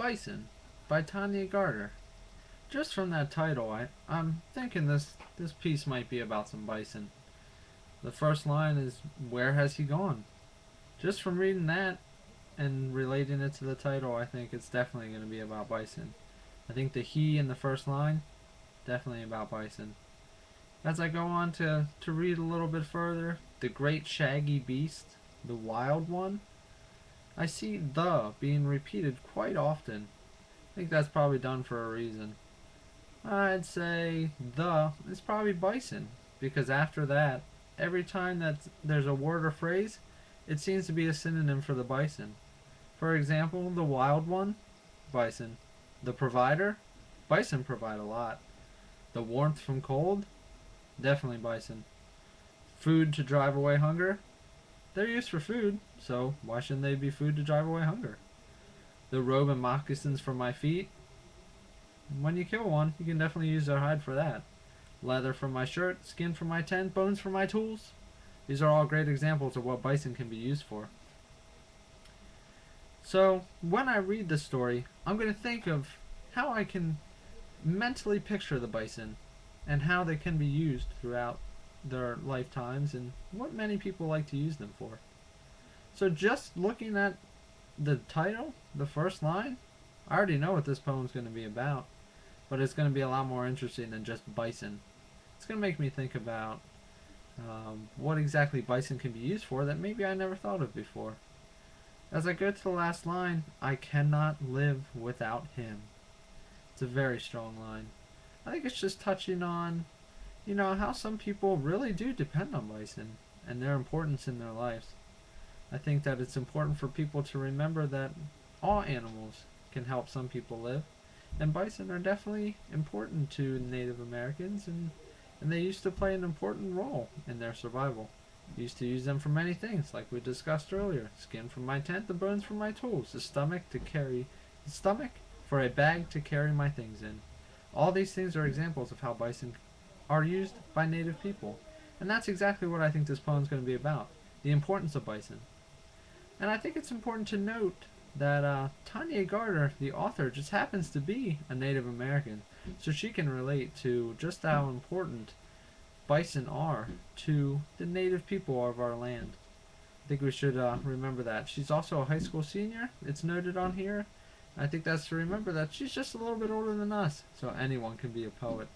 Bison by Tanya Garter. Just from that title, I'm thinking this piece might be about some bison. The first line is, "Where has he gone?" Just from reading that and relating it to the title, I think it's definitely going to be about bison. I think the he in the first line, definitely about bison. As I go on to read a little bit further, the great shaggy beast, the wild one, I see the being repeated quite often. I think that's probably done for a reason. I'd say the is probably bison, because after that, every time that there's a word or phrase, it seems to be a synonym for the bison. For example, the wild one, bison. The provider, bison provide a lot. The warmth from cold, definitely bison. Food to drive away hunger, they're used for food, so why shouldn't they be food to drive away hunger? The robe and moccasins for my feet, when you kill one, you can definitely use their hide for that. Leather for my shirt, skin for my tent, bones for my tools. These are all great examples of what bison can be used for. So, when I read this story, I'm going to think of how I can mentally picture the bison and how they can be used throughout their lifetimes and what many people like to use them for. So just looking at the title, the first line, I already know what this poem is going to be about, but it's going to be a lot more interesting than just bison. It's going to make me think about what exactly bison can be used for that maybe I never thought of before. As I go to the last line, I cannot live without him. It's a very strong line. I think it's just touching on, how some people really do depend on bison and their importance in their lives. I think that it's important for people to remember that all animals can help some people live, and bison are definitely important to Native Americans, and they used to play an important role in their survival. We used to use them for many things, like we discussed earlier. Skin for my tent, the bones for my tools, the stomach for a bag to carry my things in. All these things are examples of how bison are used by Native people. And that's exactly what I think this poem is going to be about, the importance of bison. And I think it's important to note that Tanya Garter, the author, just happens to be a Native American, so she can relate to just how important bison are to the Native people of our land. I think we should remember that. She's also a high school senior. It's noted on here. I think that's to remember that she's just a little bit older than us, so anyone can be a poet.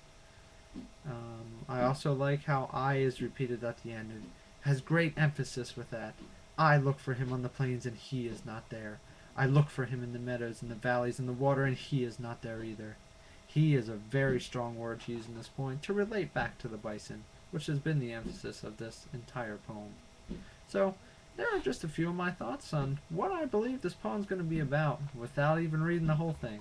I also like how I is repeated at the end. It has great emphasis with that. I look for him on the plains and he is not there. I look for him in the meadows and the valleys and the water and he is not there either. He is a very strong word to use in this point to relate back to the bison, which has been the emphasis of this entire poem. So, there are just a few of my thoughts on what I believe this poem is going to be about without even reading the whole thing.